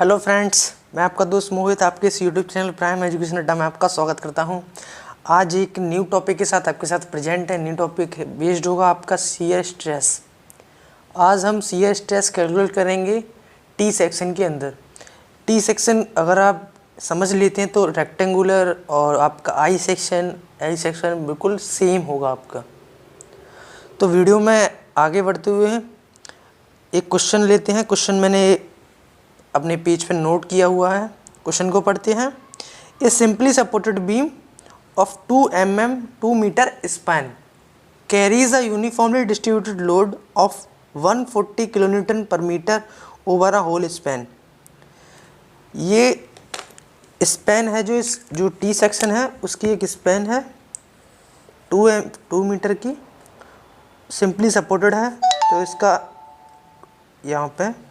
Hello friends, मैं आपका दोस्त मोहित आपके इस यूट्यूब चैनल प्राइम एजुकेशन अड्डा में आपका स्वागत करता हूं। आज एक न्यू टॉपिक के साथ आपके साथ प्रेजेंट है। न्यू टॉपिक बेस्ड होगा आपका सीयर स्ट्रेस। आज हम सीयर स्ट्रेस कैलकुलेट करेंगे टी सेक्शन के अंदर। टी सेक्शन अगर आप समझ लेते हैं तो रेक्टेंगुलर और आपका आई सेक्शन बिल्कुल सेम होगा आपका। तो वीडियो में आगे बढ़ते हुए एक क्वेश्चन लेते हैं। क्वेश्चन मैंने अपने पेज पे नोट किया हुआ है। क्वेश्चन को पढ़ते हैं। A simply supported beam of 2 mm 2 metre span carries a uniformly distributed load of 140 kilonewton per metre over a whole span. ये स्पैन है जो टी सेक्शन है उसकी एक स्पैन है 2 मीटर की, सिंपली सपोर्टेड है। तो इसका यहाँ पे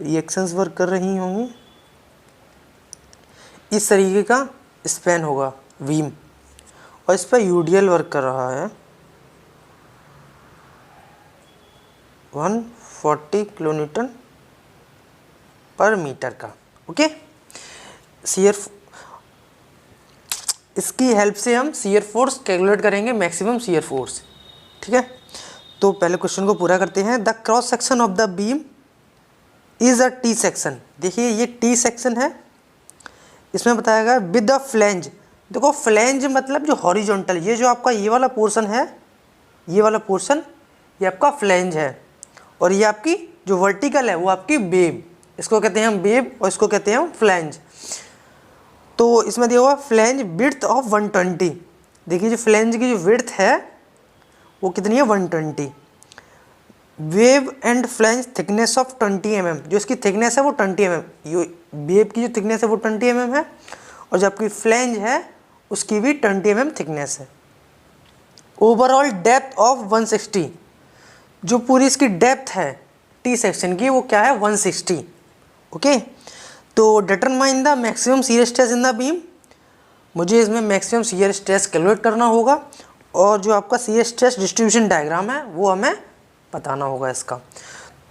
रिएक्शंस वर्क कर रही होंगी। इस तरीके का स्पैन होगा बीम और इस पर यूडीएल वर्क कर रहा है 140 किलोन्यूटन पर मीटर का। ओके, इसकी हेल्प से हम शियर फोर्स कैलकुलेट करेंगे, मैक्सिमम शियर फोर्स। ठीक है, तो पहले क्वेश्चन को पूरा करते हैं। The cross section of the beam is a T section. देखिए ये टी सेक्शन है, इसमें बताया गया विद द फ्लैंज। देखो फ्लैंज मतलब जो हॉरिजॉन्टल, ये जो आपका ये वाला पोर्शन है, ये वाला पोर्शन ये आपका फ्लैंज है, और ये आपकी जो वर्टिकल है वो आपकी वेब। इसको कहते हैं हम वेब और इसको कहते हैं हम फ्लैंज। तो इसमें दिया हुआ फ्लैंज विड्थ ऑफ 120। देखिए जो फ्लैंज की जो विड्थ है वो कितनी है 120। Wave and flange thickness of 20 mm। जो इसकी थिकनेस है वो 20 mm। ये वेव की जो थिकनेस है वो 20 mm है, और जो आपकी फ्लैंज है उसकी भी 20 mm थिकनेस है। Overall depth of 160। जो पूरी इसकी डेप्थ है टी सेक्शन की वो क्या है 160। ओके, तो determine the maximum shear stress in the beam. मुझे इसमें मैक्सिमम शियर स्ट्रेस कैलकुलेट करना होगा, और जो आपका शियर स्ट्रेस डिस्ट्रीब्यूशन डायग्राम है वो हमें बताना होगा इसका।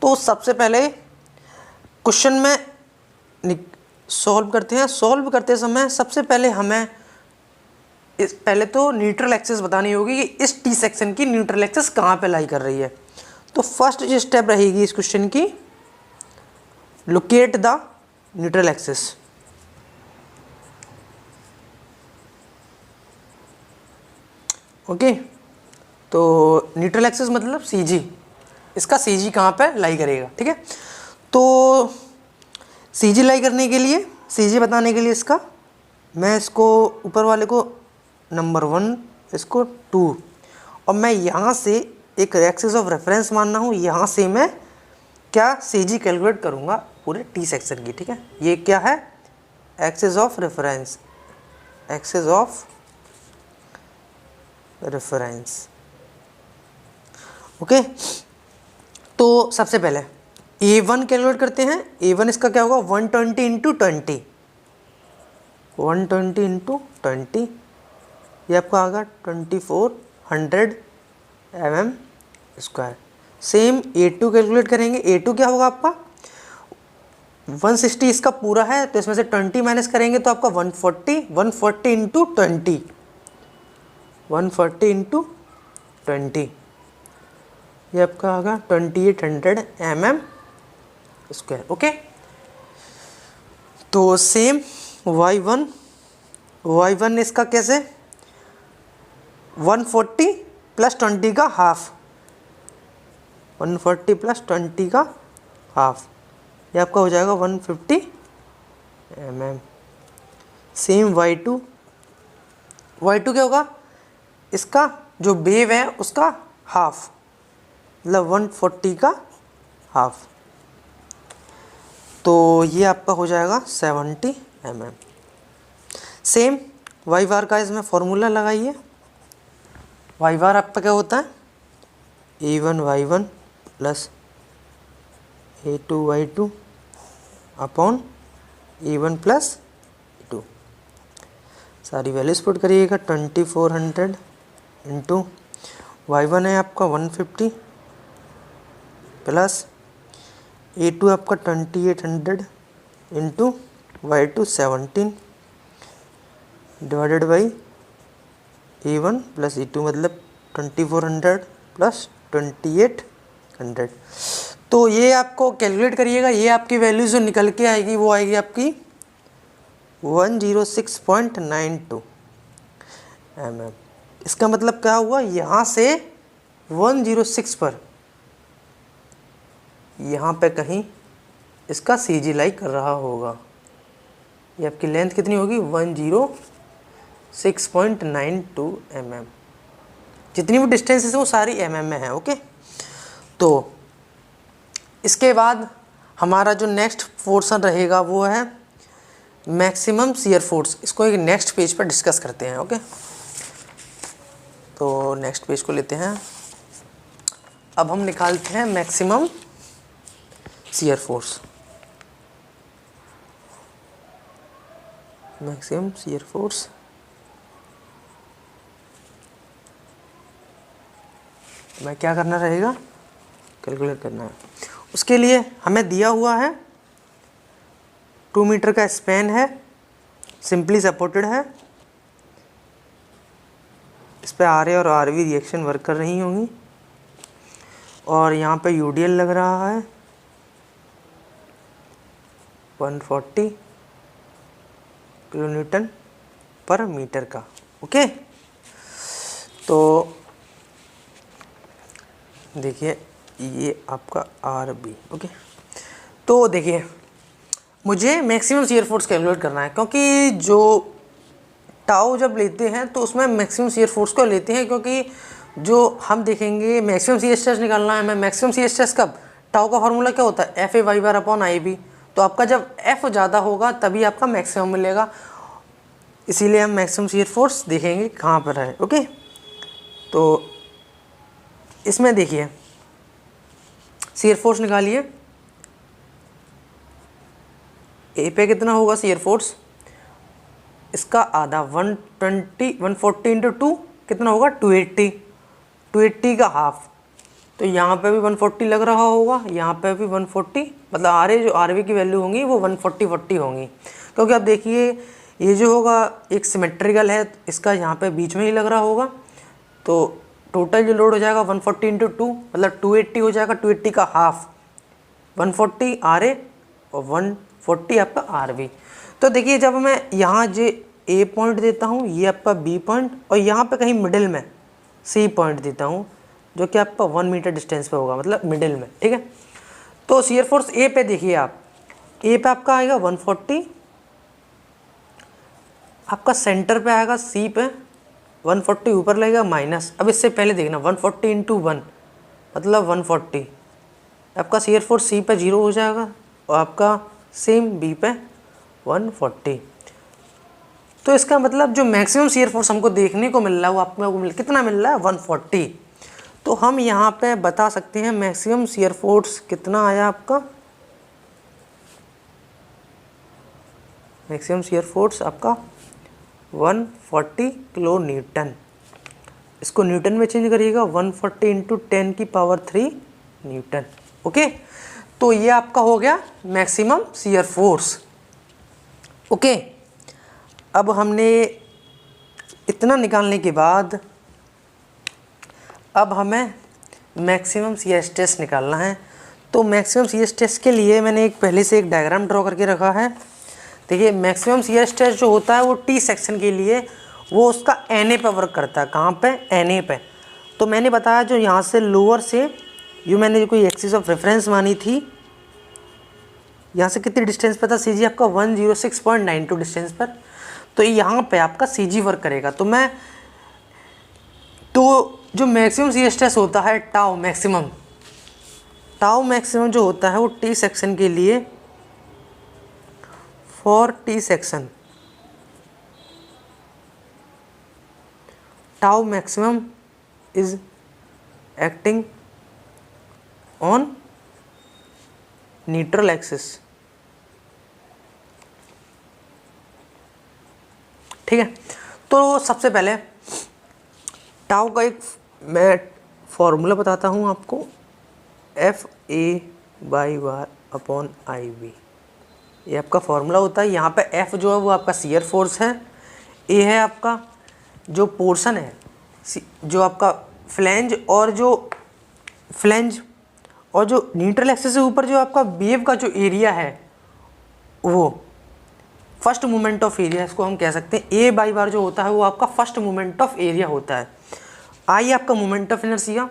तो सबसे पहले क्वेश्चन में सॉल्व करते हैं। सॉल्व करते समय सबसे पहले हमें पहले तो न्यूट्रल एक्सिस बतानी होगी कि इस टी सेक्शन की न्यूट्रल एक्सिस कहाँ पे लाई कर रही है। तो फर्स्ट जो स्टेप रहेगी इस क्वेश्चन की, locate the neutral axis. Okay, तो न्यूट्रल एक्सिस मतलब सीजी, इसका सीजी कहाँ पे लाई करेगा। ठीक है, तो सीजी लाई करने के लिए, सीजी बताने के लिए इसका मैं इसको ऊपर वाले को नंबर 1, इसको 2, और मैं यहाँ से एक एक्सिस ऑफ रेफरेंस मानना हूँ। यहाँ से मैं क्या सीजी कैलकुलेट करूँगा पूरे टी सेक्शन की। ठीक है, ये क्या है axis of reference, axis of reference. Okay, तो सबसे पहले A1 कैलकुलेट करते हैं। A1 इसका क्या होगा 120 इंटू 20, 120 इंटू 20, ये आपका आएगा 2400 mm square. Same A2 calculate करेंगे। A2 क्या होगा आपका 160, इसका पूरा है तो इसमें से 20 माइनस करेंगे तो आपका 140, 140 इंटू 20, 140 इंटू 20, ये आपका आएगा 2800 mm स्क्वायर। ओके, तो सेम y1 इसका कैसे 140 प्लस 20 का हाफ, 140 प्लस 20 का हाफ, ये आपका हो जाएगा 150 mm। सेम y2 क्या होगा, इसका जो वेव है उसका हाफ, मतलब 140 का हाफ, तो ये आपका हो जाएगा 70 mm। सेम वाई बार का इसमें फॉर्मूला लगाइए। वाई बार आपका क्या होता है A1y1 plus A2y2 upon A1 plus A2। सारी वैल्यूज पुट करिएगा। 2400 इंटू y1 है आपका 150 प्लस A2 आपका 2800 into y2 17 divided by E1 plus E2 मतलब 2400 प्लस 2800। तो ये आपको कैलकुलेट करिएगा, ये आपकी वैल्यू जो निकल के आएगी वो आएगी आपकी 106.92 mm। इसका मतलब क्या हुआ, यहाँ से 106 पर यहाँ पे कहीं इसका CG लाई कर रहा होगा। ये आपकी लेंथ कितनी होगी 106.92 mm। जितनी भी डिस्टेंस है वो सारी mm में है। ओके, तो इसके बाद हमारा जो नेक्स्ट पोर्शन रहेगा वो है मैक्सिमम शियर फोर्स। इसको एक नेक्स्ट पेज पर डिस्कस करते हैं। ओके, तो नेक्स्ट पेज को लेते हैं। अब हम निकालते हैं maximum shear force. Maximum shear force मैं क्या करना रहेगा, कैलकुलेट करना है। उसके लिए हमें दिया हुआ है 2 मीटर का स्पैन है, सिंपली सपोर्टेड है। इस पर RA और RV रिएक्शन वर्क कर रही होंगी और यहाँ पे UDL लग रहा है 140 किलो न्यूटन पर मीटर का। ओके, तो देखिए ये आपका RB। ओके, तो देखिए मुझे मैक्सिमम शियर फोर्स कैलकुलेट करना है, क्योंकि जो टाउ जब लेते हैं तो उसमें मैक्सिमम शियर फोर्स को लेते हैं, क्योंकि जो हम देखेंगे मैक्सिमम शियर स्ट्रेस निकालना है हमें। मैक्सिमम शियर स्ट्रेस कब, टाउ का फॉर्मूला क्या होता है FA y bar upon IB। तो आपका जब F ज़्यादा होगा तभी आपका मैक्सिमम मिलेगा, इसीलिए हम मैक्सिमम शियर फोर्स देखेंगे कहाँ पर है। ओके, तो इसमें देखिए शियर फोर्स निकालिए। ए पे कितना होगा शियर फोर्स, इसका आधा 140 इंटू 2 कितना होगा 280 का हाफ। तो यहाँ पे भी 140 लग रहा होगा, यहाँ पे भी 140, मतलब RA जो RB की वैल्यू होंगी वो 140 होंगी। क्योंकि आप देखिए ये जो होगा एक सिमेट्रिकल है, इसका यहाँ पे बीच में ही लग रहा होगा। तो टोटल जो लोड हो जाएगा 140 इंटू 2 मतलब 280 हो जाएगा। 280 का हाफ 140 RA और 140 आपका RB। तो देखिए जब मैं यहाँ जो A पॉइंट देता हूँ, ये आपका B पॉइंट, और यहाँ पे कहीं मिडिल में C पॉइंट देता हूँ जो कि आपका 1 मीटर डिस्टेंस पे होगा, मतलब मिडिल में। ठीक है, तो शियर फोर्स A पे देखिए आप, A पे आपका आएगा 140, आपका सेंटर पे आएगा C पे 140 ऊपर लगेगा माइनस। अब इससे पहले देखना 140 इंटू 1 मतलब 140, आपका शियर फोर्स C पे 0 हो जाएगा और आपका सेम B पे 140। तो इसका मतलब जो मैक्सिमम शियर फोर्स हमको देखने को मिल रहा है वो आपको कितना मिल रहा है 140। तो हम यहाँ पे बता सकते हैं मैक्सिमम शियर फोर्स कितना आया आपका, मैक्सिमम शियर फोर्स आपका 140 किलो न्यूटन। इसको न्यूटन में चेंज करिएगा 140 इंटू 10 की पावर 3 न्यूटन। ओके, तो ये आपका हो गया मैक्सिमम शियर फोर्स। ओके, अब हमने इतना निकालने के बाद अब हमें मैक्सिमम शियर स्ट्रेस निकालना है। तो मैक्सिमम शियर स्ट्रेस के लिए मैंने पहले से एक डायग्राम ड्रॉ करके रखा है। देखिए मैक्सिमम शियर स्ट्रेस जो होता है वो T सेक्शन के लिए वो उसका NA पे वर्क करता है। कहाँ पे, NA पे। तो मैंने बताया जो यहाँ से लोअर से जो मैंने कोई एक्सिस ऑफ रेफरेंस मानी थी, यहाँ से कितनी डिस्टेंस पर था CG आपका 106.92 डिस्टेंस पर। तो यहाँ पे आपका CG वर्क करेगा। तो जो मैक्सिमम शियर स्ट्रेस होता है टाउ मैक्सिमम जो होता है वो T सेक्शन के लिए, for T section tau maximum is acting on neutral axis. ठीक है, तो सबसे पहले टाउ का एक मैं फॉर्मूला बताता हूँ आपको, FA by bar upon IB। ये आपका फॉर्मूला होता है। यहाँ पे F जो है वो आपका शियर फोर्स है, ए है आपका जो पोर्शन है, जो आपका फ्लैंज और जो न्यूट्रल एक्सिस से ऊपर जो आपका वेव का जो एरिया है वो फर्स्ट मोमेंट ऑफ एरिया, इसको हम कह सकते हैं ए बाई बार जो होता है वो आपका फर्स्ट मोमेंट ऑफ एरिया होता है। आई आपका moment of inertia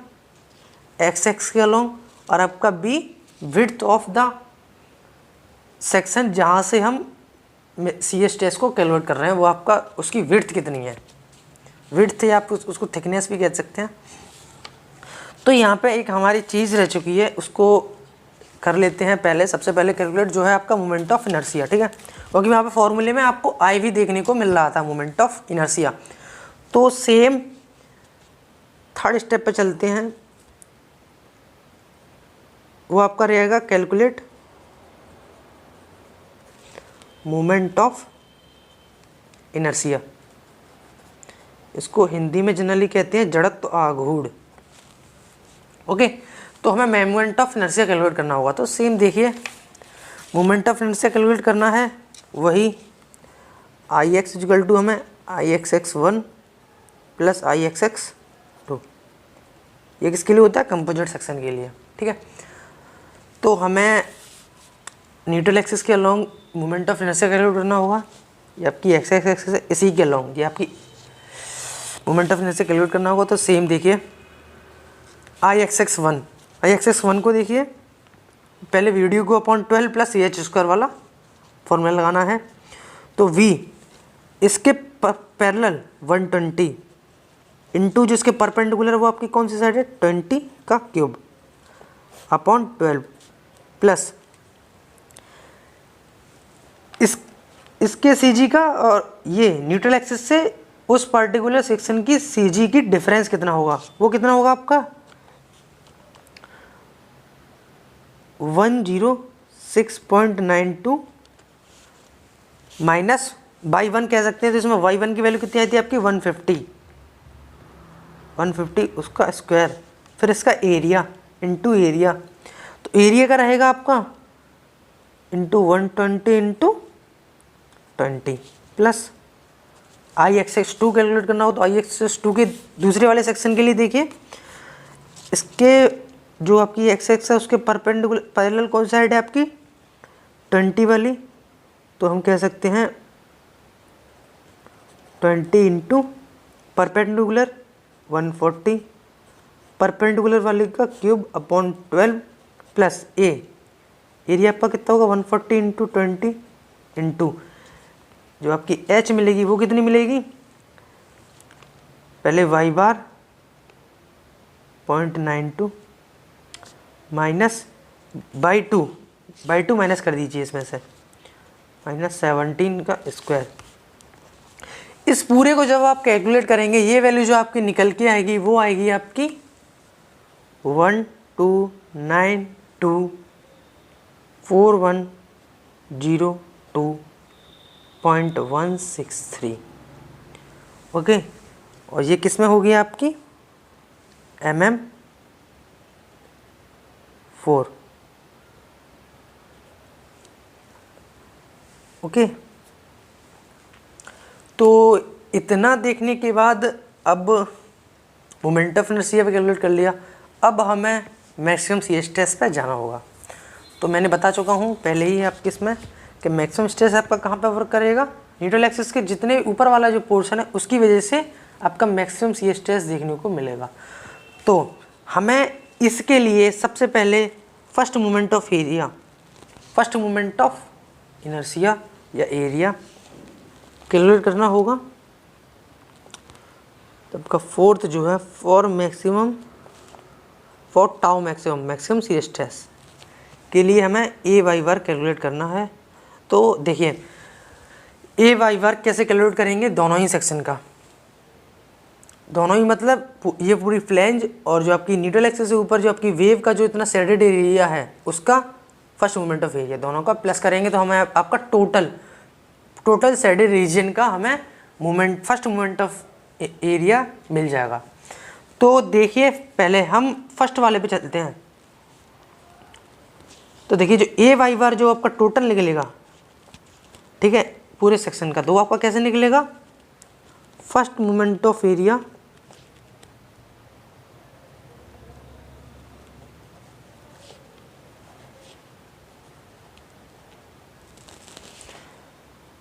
X X के अलोंग, और आपका B width of the section जहाँ से हम सी एस टेस्ट को कैलकुलेट कर रहे हैं, वो आपका उसकी विड्थ कितनी है, विड्थ या आप उसको थिकनेस भी कह सकते हैं। तो यहाँ पे एक हमारी चीज़ रह चुकी है, उसको कर लेते हैं पहले। सबसे पहले कैलकुलेट जो है आपका मोमेंट ऑफ इनर्शिया, ठीक है, क्योंकि वहाँ पे फॉर्मूले में आपको आई भी देखने को मिल रहा था मोमेंट ऑफ इनर्शिया। तो सेम थर्ड स्टेप पे चलते हैं, वो आपका रहेगा कैलकुलेट मोमेंट ऑफ इनर्शिया। इसको हिंदी में जनरली कहते हैं जड़त्व आघूर्ण। ओके, तो हमें मोमेंट ऑफ इनर्शिया कैलकुलेट करना होगा। तो सेम देखिए, मोमेंट ऑफ इनर्शिया कैलकुलेट करना है, वही आई एक्स इक्वल टू हमें आई एक्स एक्स 1 प्लस आई एक्स एक्स 2। ये किसके लिए होता है? कंपोजिट सेक्शन के लिए, ठीक है। तो हमें न्यूट्रल एक्सिस के along moment of inertia calculate करना होगा। ये आपकी एक्स एक्स एक्सिस है, इसी के अलोंग ये आपकी मोमेंट ऑफ इनर्शिया कैलकुलेट करना होगा। तो सेम देखिए, आई एक्स एक्स 1 को देखिए, पहले वीडियो को upon 12 plus C H square वाला फॉर्मूला लगाना है। तो v इसके पैरेलल 120 इंटू जिसके परपेंडिकुलर वो आपकी कौन सी साइड है 20 का क्यूब अपॉन 12 प्लस इसके सी जी का, और ये न्यूट्रल एक्सिस से उस पर्टिकुलर सेक्शन की सी जी की डिफरेंस कितना होगा, वो कितना होगा आपका 106.92 माइनस बाई 1 कह सकते हैं। तो इसमें वाई 1 की वैल्यू कितनी आई थी आपकी 150 उसका स्क्वायर, फिर इसका एरिया इंटू एरिया। तो एरिया का रहेगा आपका इंटू 120 इंटू 20 प्लस आई एक्स एक्स 2 कैलकुलेट करना हो तो आई एक्स एक्स 2 के दूसरे वाले सेक्शन के लिए देखिए, इसके जो आपकी एक्स एक्स है उसके परपेंडिकुलर पैरेलल कौन सी साइड है आपकी 20 वाली। तो हम कह सकते हैं 20 इंटू परपेंडिकुलर 140, परपेंडिकुलर वाले का क्यूब अपॉन 12 प्लस एरिया आपका कितना होगा 140 इंटू 20 इंटू जो आपकी h मिलेगी वो कितनी मिलेगी, पहले y bar 0.92 minus by two minus कर दीजिए इसमें से -17 का स्क्वायर। इस पूरे को जब आप कैलकुलेट करेंगे ये वैल्यू जो आपकी निकल के आएगी वो आएगी आपकी 12924102163। ओके, और ये किस में होगी आपकी mm4। ओके, तो इतना देखने के बाद अब मोमेंट ऑफ इनर्शिया पे कैलकुलेट कर लिया। अब हमें मैक्सिमम सी एच टेस्ट पे जाना होगा। तो मैंने बता चुका हूँ पहले ही आपके इसमें कि मैक्सिमम स्ट्रेस आपका कहाँ पे वर्क करेगा, न्यूट्रल एक्सिस के जितने ऊपर वाला जो पोर्शन है उसकी वजह से आपका मैक्सिमम सी एच टेस्ट देखने को मिलेगा। तो हमें इसके लिए सबसे पहले फर्स्ट मोमेंट ऑफ इनर्शिया या एरिया कैलकुलेट करना होगा। तो आपका फोर्थ जो है for tau maximum C H test के लिए हमें ए वाई वर्क कैलकुलेट करना है। तो देखिए ए वाई वर्क कैसे कैलकुलेट करेंगे, दोनों ही सेक्शन का, दोनों ही मतलब ये पूरी फ्लैंज और जो आपकी न्यूट्रल एक्सिस से ऊपर जो आपकी वेव का जो इतना शेडेड एरिया है उसका फर्स्ट मोमेंट ऑफ एरिया दोनों का प्लस करेंगे तो हमें आपका टोटल शेडेड रीजन का हमें फर्स्ट मोमेंट ऑफ एरिया मिल जाएगा। तो देखिए पहले हम फर्स्ट वाले पे चलते हैं। तो देखिए जो ए वाई बार जो आपका टोटल निकलेगा ठीक है, पूरे सेक्शन का। तो वो आपका कैसे निकलेगा, first moment of area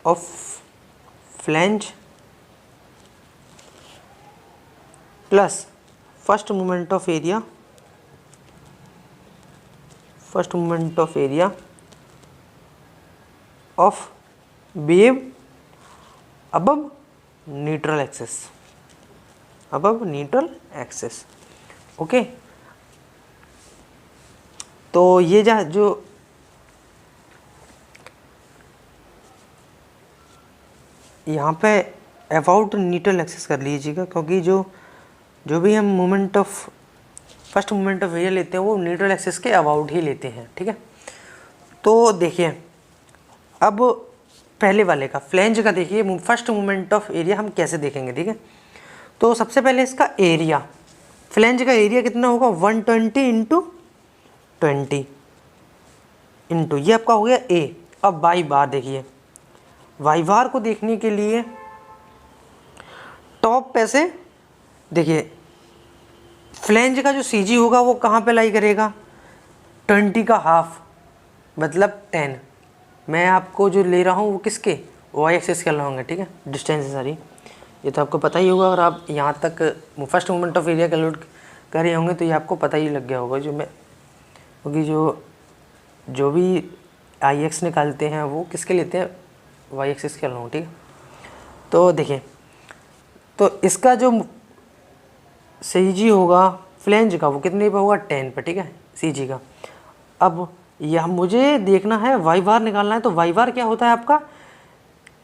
of flange plus first moment of area of wave above neutral axis. Okay, तो ये जो यहाँ पे अबाउट न्यूट्रल एक्सेस कर लीजिएगा, क्योंकि जो भी हम फर्स्ट मोमेंट ऑफ एरिया लेते हैं वो न्यूट्रल एक्सेस के अबाउट ही लेते हैं। ठीक है, तो देखिए अब पहले वाले का फ्लैंज का देखिए फर्स्ट मोमेंट ऑफ एरिया हम कैसे देखेंगे। ठीक है, तो सबसे पहले इसका एरिया, फ्लैंज का एरिया कितना होगा 120 इंटू 20 इंटू ये आपका हो गया ए। अब वाई बार देखिए, वाई बार को देखने के लिए टॉप पे से देखिए फ्लैंज का जो सी जी होगा वो कहाँ पे लाई करेगा, 20 का हाफ मतलब 10। मैं आपको जो ले रहा हूँ वो किसके वाई एक्सेस के लाऊंगा। ठीक है, डिस्टेंस है सारी, ये तो आपको पता ही होगा। और आप यहाँ तक first moment of area calculate कर रहे होंगे तो ये आपको पता ही लग गया होगा। क्योंकि जो भी आई एक्स निकालते हैं वो किसके लेते हैं, वाई एक्सेस के लाऊंगा। ठीक है, तो देखिए तो इसका जो सी जी होगा फ्लैंज का वो कितने पे होगा 10 पे। ठीक है, सी जी का। अब यह मुझे देखना है वाई बार निकालना है, तो वाई बार क्या होता है आपका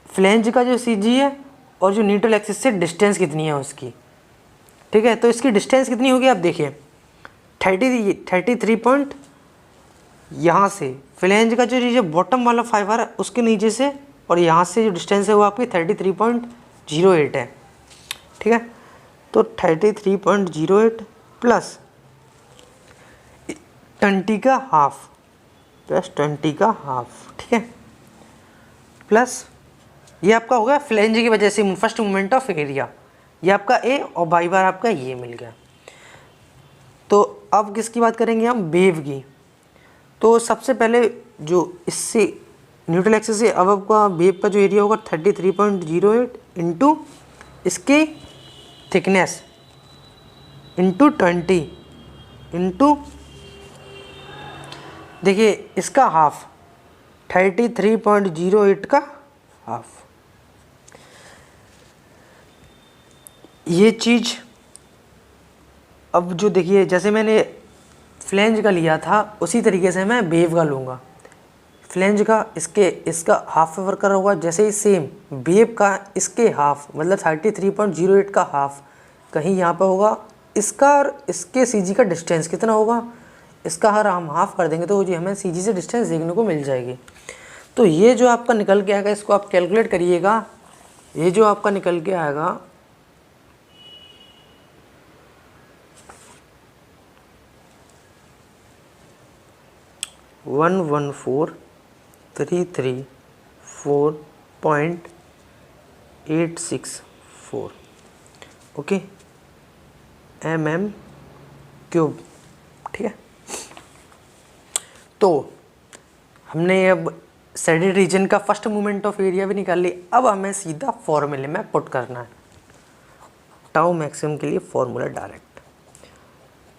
फ्लैंज का जो सी जी है और जो न्यूट्रल एक्सिस से डिस्टेंस कितनी है उसकी। ठीक है, तो इसकी डिस्टेंस कितनी होगी आप देखिए 33 पॉइंट यहाँ से फ्लैंज का जो बॉटम वाला फाइबर है उसके नीचे से और यहाँ से जो डिस्टेंस है वो आपकी 33.08 है। ठीक है, तो 33.08 प्लस 20 का हाफ ठीक है, प्लस ये आपका हो गया फ्लैंज की वजह से फर्स्ट मोमेंट ऑफ एरिया, ये आपका ए और बाई बार आपका ये मिल गया। तो अब किसकी बात करेंगे हम, वेव की। तो सबसे पहले जो इससे न्यूट्रल एक्सिस से अब आपका वेव का जो एरिया होगा 33.08 इंटू इसकी थिकनेस इंटू 20 इंटू देखिए इसका हाफ 33.08 का हाफ। ये चीज़ अब जो देखिए जैसे मैंने फ्लैंज का लिया था उसी तरीके से मैं वेव का लूँगा। फ्लैंज का इसका हाफ फेवर कर होगा, जैसे ही सेम वेव का इसके हाफ मतलब 33.08 का हाफ कहीं यहाँ पे होगा। इसका और इसके सी जी का डिस्टेंस कितना होगा, इसका हर हम हाफ कर देंगे तो जी हमें सी जी से डिस्टेंस देखने को मिल जाएगी। तो ये जो आपका निकल के आएगा इसको आप कैलकुलेट करिएगा। ये जो आपका निकल के आएगा 11433.864 ओके mm क्यूब। ठीक है, तो हमने अब शेडेड रीजन का फर्स्ट मोमेंट ऑफ एरिया भी निकाल ली। अब हमें सीधा फॉर्मूले में पुट करना है, टाउ मैक्सिमम के लिए formula direct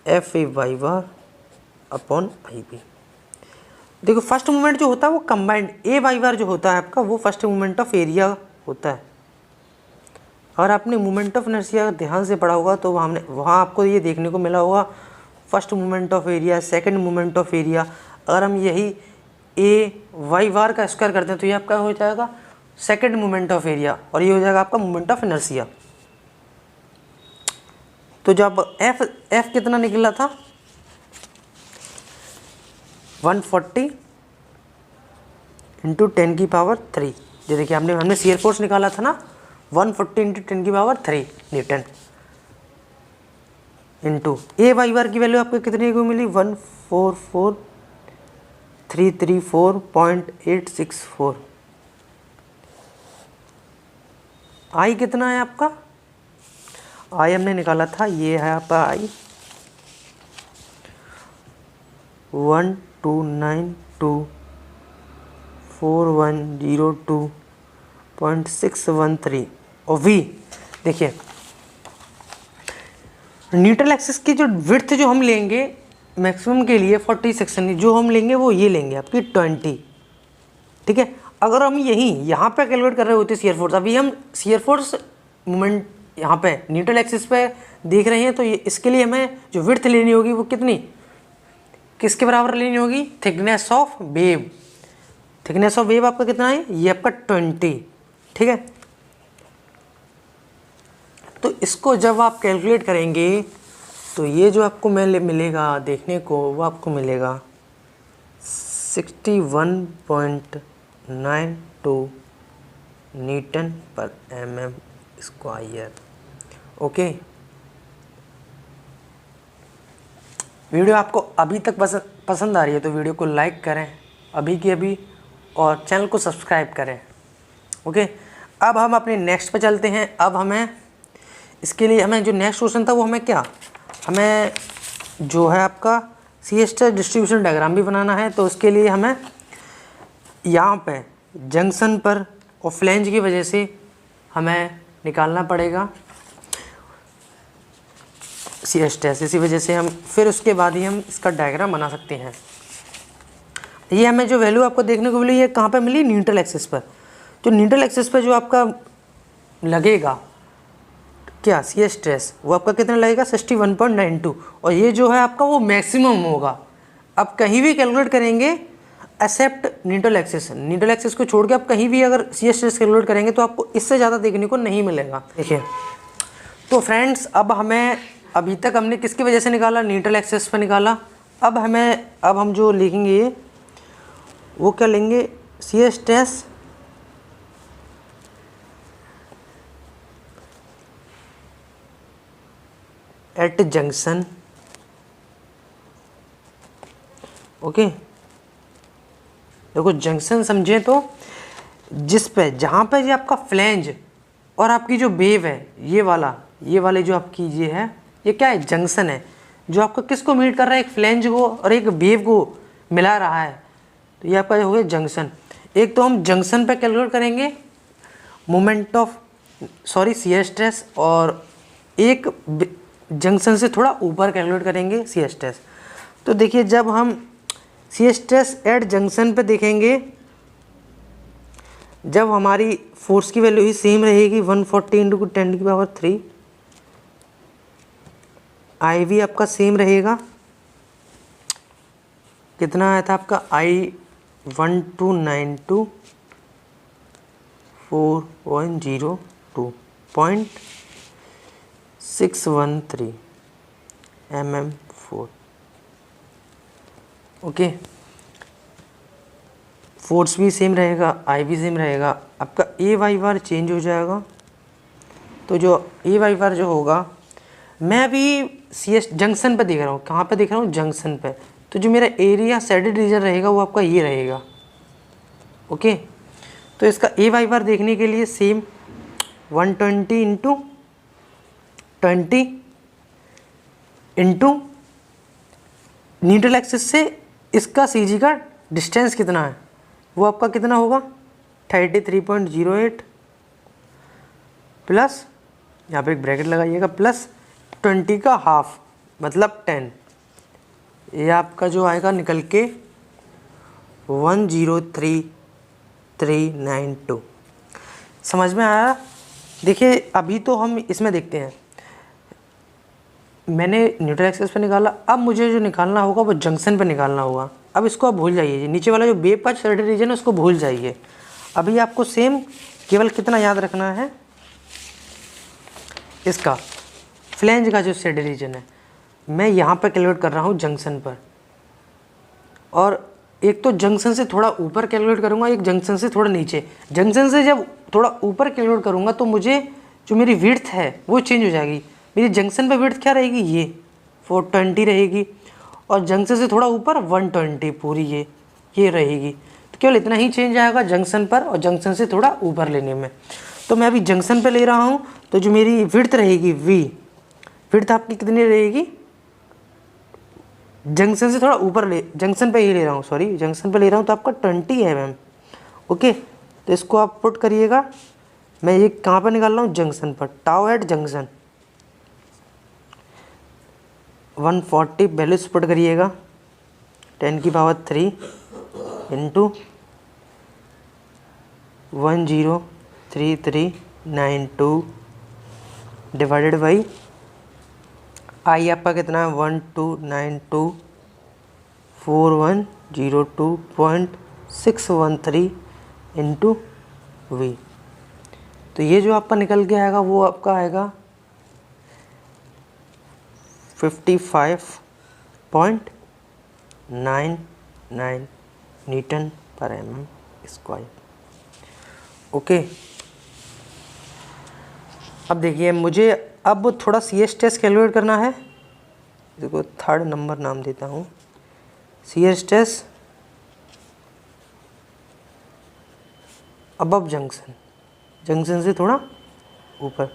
F A Y bar upon I B. देखो फर्स्ट मोमेंट जो होता है वो कंबाइंड ए वाई बार जो होता है आपका वो फर्स्ट मोमेंट ऑफ एरिया होता है। और आपने मोमेंट ऑफ इनर्शिया ध्यान से पढ़ा होगा तो वहाँ आपको ये देखने को मिला होगा first moment of area, second moment of area. अगर हम यही ए वाई बार का स्क्वायर करते हैं तो ये आपका हो जाएगा सेकंड मोमेंट ऑफ एरिया और ये हो जाएगा आपका मोमेंट ऑफ इनर्शिया। तो जब एफ कितना निकला था 140 इंटू 10 की पावर 3। जो देखिए हमने शियर फोर्स निकाला था ना 140 इंटू 10 की पावर 3 न्यूटन इंटू ए वाई बार की वैल्यू आपको कितने को मिली 144,334.864 आई कितना है आपका, आई हमने निकाला था, ये है आपका आई 12924102613 और वी देखिए न्यूट्रल एक्सिस की जो विड्थ जो हम लेंगे मैक्सिमम के लिए 40 सेक्शन जो हम लेंगे वो ये लेंगे आपकी 20, ठीक है। अगर हम यहाँ पे कैलकुलेट कर रहे होते शियर फोर्स, अभी हम शियर फोर्स मोमेंट यहाँ पे न्यूट्रल एक्सिस पे देख रहे हैं, तो ये इसके लिए हमें जो विड्थ लेनी होगी वो कितनी, किसके बराबर लेनी होगी, thickness of wave. Thickness of wave आपका कितना है, ये आपका 20, ठीक है। तो इसको जब आप कैलकुलेट करेंगे तो ये जो आपको मिलेगा देखने को, वो आपको मिलेगा 61.92 न्यूटन पर mm स्क्वायर। ओके, वीडियो आपको अभी तक पसंद आ रही है तो वीडियो को लाइक करें अभी की अभी और चैनल को सब्सक्राइब करें। ओके, अब हम अपने नेक्स्ट पे चलते हैं। अब हमें इसके लिए हमें जो नेक्स्ट क्वेश्चन था वो हमें क्या, हमें जो है आपका सीएसटी डिस्ट्रीब्यूशन डायग्राम भी बनाना है। तो उसके लिए हमें यहाँ पे जंक्शन पर और फ्लैंज की वजह से हमें निकालना पड़ेगा सीएसटी, इसी वजह से हम फिर उसके बाद ही हम इसका डायग्राम बना सकते हैं। ये हमें जो वैल्यू आपको देखने को मिली, ये कहाँ पे मिली, न्यूट्रल एक्सिस पर। जो न्यूट्रल एक्सिस पर जो आपका लगेगा क्या सी स्ट्रेस, वो आपका कितना लगेगा 61.92, और ये जो है आपका वो मैक्सिमम होगा। अब कहीं भी कैलकुलेट करेंगे except neutral axis, neutral axis को छोड़ के आप कहीं भी अगर सी स्ट्रेस कैलकुलेट करेंगे तो आपको इससे ज़्यादा देखने को नहीं मिलेगा। देखिए तो फ्रेंड्स, अब हमें अभी तक हमने किसकी वजह से निकाला, न्यूट्रल एक्सिस पर निकाला। अब हम जो लिखेंगे वो क्या लेंगे, सी स्ट्रेस एट जंक्शन। ओके, देखो जंक्शन समझे तो जिस पे जहाँ पे ये आपका फ्लैंज और आपकी जो वेव है, ये वाले जो आपकी ये है, ये क्या है, जंक्शन है, जो आपको किसको मीट कर रहा है, एक फ्लैंज को और एक वेव को मिला रहा है। तो ये आपका हो गया जंक्शन। एक तो हम जंक्शन पे कैलकुलेट करेंगे मोमेंट ऑफ सी स्ट्रेस, और एक जंक्शन से थोड़ा ऊपर कैलकुलेट करेंगे सी स्ट्रेस। तो देखिए जब हम सी स्ट्रेस एट जंक्शन पे देखेंगे, जब हमारी फोर्स की वैल्यू ही सेम रहेगी 140 × 10⁻³ आई भी आपका सेम रहेगा। कितना आया था आपका आई 12924.02.613 mm4। ओके, फोर्स भी सेम रहेगा, आई भी सेम रहेगा। आपका ए वाई बार चेंज हो जाएगा। तो जो ए वाई बार जो होगा, मैं अभी सी एस जंक्शन पे देख रहा हूँ, कहाँ पे देख रहा हूँ, जंक्शन पे। तो जो मेरा एरिया शेडेड रीजन रहेगा वो आपका ये रहेगा। ओके, तो इसका ए वाई बार देखने के लिए सेम 120 × 20 इंटू न्यूट्रल एक्सिस से इसका सी जी का डिस्टेंस कितना है, वो आपका कितना होगा 33.08 प्लस, यहाँ पे एक ब्रैकेट लगाइएगा, प्लस 20 का हाफ मतलब 10। ये आपका जो आएगा निकल के 103,392। समझ में आया। देखिए अभी तो हम इसमें देखते हैं, मैंने न्यूट्रल एक्सिस पे निकाला, अब मुझे जो निकालना होगा वो जंक्शन पे निकालना होगा। अब इसको आप भूल जाइए, नीचे वाला जो वेव का शेडेड रीजन है उसको भूल जाइए। अभी आपको सेम केवल कितना याद रखना है, इसका फ्लैंज का जो शेडेड रीजन है, मैं यहाँ पर कैलकुलेट कर रहा हूँ जंक्शन पर, और एक तो जंक्शन से थोड़ा ऊपर कैलकुलेट करूँगा, एक जंक्शन से थोड़ा नीचे। जंक्शन से जब थोड़ा ऊपर कैलकुलेट करूँगा तो मुझे जो मेरी विड्थ है वो चेंज हो जाएगी। मेरी जंक्शन पे विड्थ क्या रहेगी, ये 420 रहेगी, और जंक्शन से थोड़ा ऊपर 120 पूरी ये रहेगी। तो केवल इतना ही चेंज आएगा जंक्शन पर और जंक्शन से थोड़ा ऊपर लेने में। तो मैं अभी जंक्शन पे ले रहा हूँ, तो जो मेरी विड्थ रहेगी वी, विड्थ आपकी कितनी रहेगी, जंक्शन से थोड़ा ऊपर जंक्शन पे ही ले रहा हूँ, सॉरी जंक्शन पे ले रहा हूँ, तो आपका 20 mm। ओके, तो इसको आप पुट करिएगा। मैं ये कहाँ पर निकाल रहा हूँ, जंक्शन पर, tau at junction 140 values put करिएगा, 10⁻³ इंटू 103392 डिवाइडेड बाई आई आपका कितना है 12924102.613 इंटू वी। तो ये जो आपका निकल के आएगा वो आपका आएगा 55.99 न्यूटन पर mm स्क्वायर। ओके, अब देखिए मुझे अब थोड़ा CS टेस्ट कैलकुलेट करना है। देखो 3rd नंबर नाम देता हूँ, CS test above junction, junction से थोड़ा ऊपर।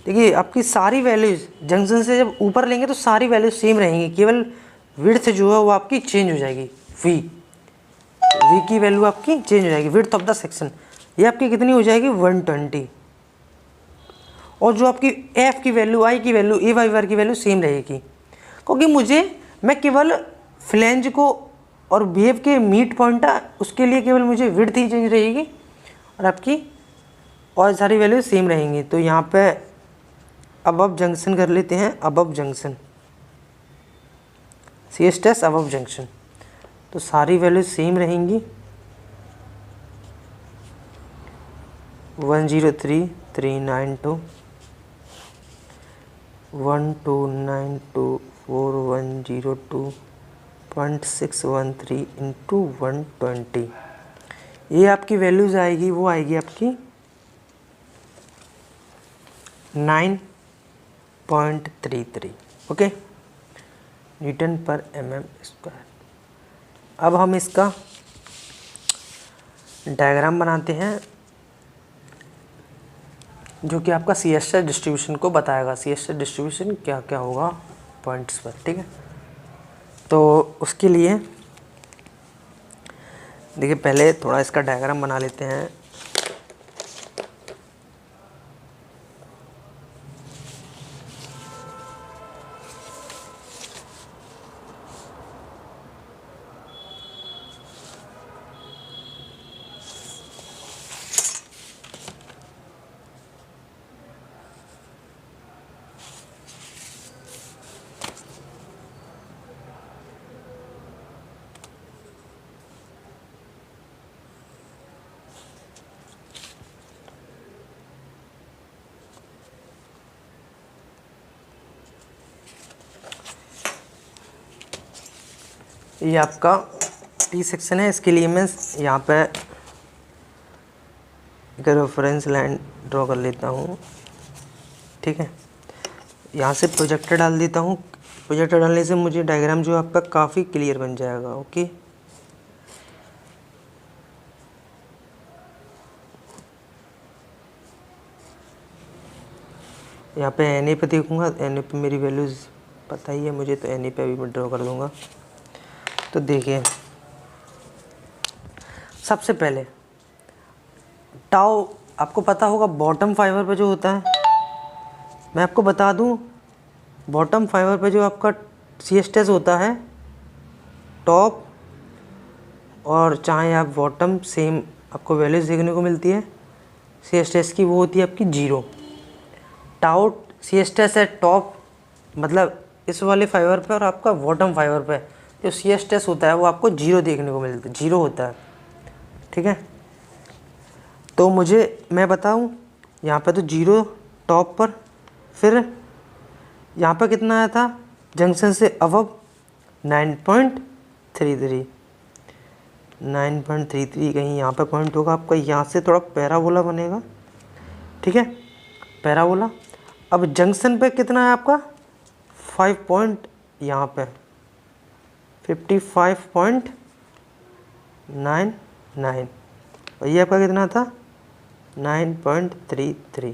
देखिए आपकी सारी वैल्यूज़ जंक्शन से जब ऊपर लेंगे तो सारी वैल्यूज सेम रहेंगी, केवल विड्थ जो है वो आपकी चेंज हो जाएगी, वी की वैल्यू आपकी चेंज हो जाएगी, विड्थ ऑफ द सेक्शन ये आपकी कितनी हो जाएगी 120, और जो आपकी एफ की वैल्यू, आई की वैल्यू, ए वाई वार की वैल्यू सेम रहेगी, क्योंकि मैं केवल फ्लैंज को और वेव के मीट पॉइंट उसके लिए केवल मुझे विड्थ ही चेंज रहेगी और आपकी और सारी वैल्यू सेम रहेंगी। तो यहाँ पे अबव जंक्शन कर लेते हैं, above junction CS test above junction, तो सारी वैल्यू सेम रहेंगी 103,392 1292410.613 इंटू 120, ये आपकी वैल्यूज़ आएगी, वो आएगी आपकी 9.33। ओके, न्यूटन पर mm स्क्वायर। अब हम इसका डायग्राम बनाते हैं जो कि आपका CS डिस्ट्रीब्यूशन को बताएगा, CS डिस्ट्रीब्यूशन क्या क्या होगा पॉइंट्स पर। ठीक है, तो उसके लिए देखिए पहले थोड़ा इसका डायग्राम बना लेते हैं। ये आपका T सेक्शन है, इसके लिए मैं यहाँ पे एक रेफरेंस लाइन ड्रॉ कर लेता हूँ। ठीक है, यहाँ से प्रोजेक्टर डाल देता हूँ, प्रोजेक्टर डालने से मुझे डायग्राम जो आपका काफ़ी क्लियर बन जाएगा। ओके, यहाँ पे NA पे देखूँगा, NA पे मेरी वैल्यूज़ पता ही है मुझे, तो NA पे अभी मैं ड्रॉ कर दूँगा। तो देखिए सबसे पहले टाउ आपको पता होगा बॉटम फाइबर पे जो होता है, मैं आपको बता दूं बॉटम फाइबर पे जो आपका CS टेस्ट होता है, टॉप और चाहे आप बॉटम सेम आपको वैल्यूज देखने को मिलती है CS टेस्ट की, वो होती है आपकी 0। टाउ CS टेस्ट है टॉप मतलब इस वाले फाइबर पे, और आपका बॉटम फाइबर पे जो CS टेस्ट होता है वो आपको 0 देखने को मिलता है, 0 होता है। ठीक है, तो मैं बताऊं यहाँ पे तो 0 टॉप पर, फिर यहाँ पर कितना आया था जंक्शन से अबव 9.33 कहीं यहाँ पे पॉइंट होगा आपका, यहाँ से थोड़ा पैराबोला बनेगा। ठीक है, पैराबोला। अब जंक्शन पे कितना है आपका 5 पॉइंट, यहाँ पे 55.99 और ये आपका कितना था 9.33।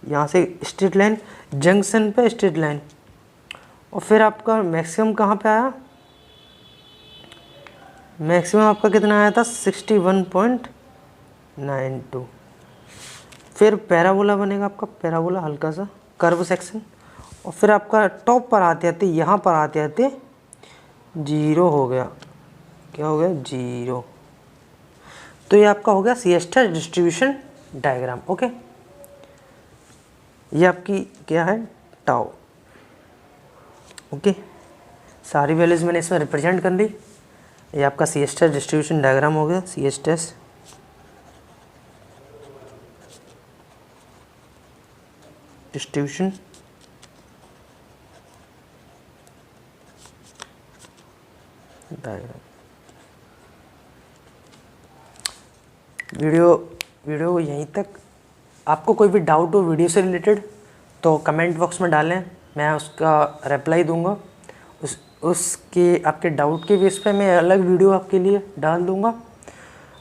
यहाँ से स्ट्रेट लाइन जंक्शन पे स्ट्रेट लाइन, और फिर आपका मैक्सिमम कहाँ पे आया, मैक्सिमम आपका कितना आया था 61.92। फिर पैराबोला बनेगा आपका, पैराबोला हल्का सा कर्व सेक्शन, और फिर आपका टॉप पर आते आते यहाँ पर आते आते जीरो हो गया। क्या हो गया, जीरो। तो ये आपका हो गया सिएस्टर डिस्ट्रीब्यूशन डायग्राम। ओके, ये आपकी क्या है, टाउ। ओके, सारी वैल्यूज मैंने इसमें रिप्रेजेंट कर ली। ये आपका सिएस्टर डिस्ट्रीब्यूशन डायग्राम हो गया, सिएस्टस डिस्ट्रीब्यूशन डायग्राम। वीडियो यहीं तक। आपको कोई भी डाउट हो वीडियो से रिलेटेड तो कमेंट बॉक्स में डालें, मैं उसका रिप्लाई दूंगा। उसके आपके डाउट के बेस पे मैं अलग वीडियो आपके लिए डाल दूंगा।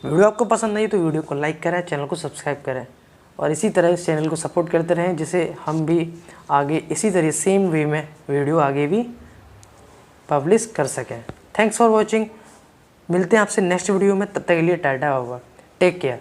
वीडियो आपको पसंद आई तो वीडियो को लाइक करें, चैनल को सब्सक्राइब करें, और इसी तरह इस चैनल को सपोर्ट करते रहें, जिससे हम भी आगे इसी तरह सेम वे में वीडियो आगे भी पब्लिश कर सकें। Thanks for watching. मिलते हैं आपसे नेक्स्ट वीडियो में, तब तक के लिए tata bye bye, take care.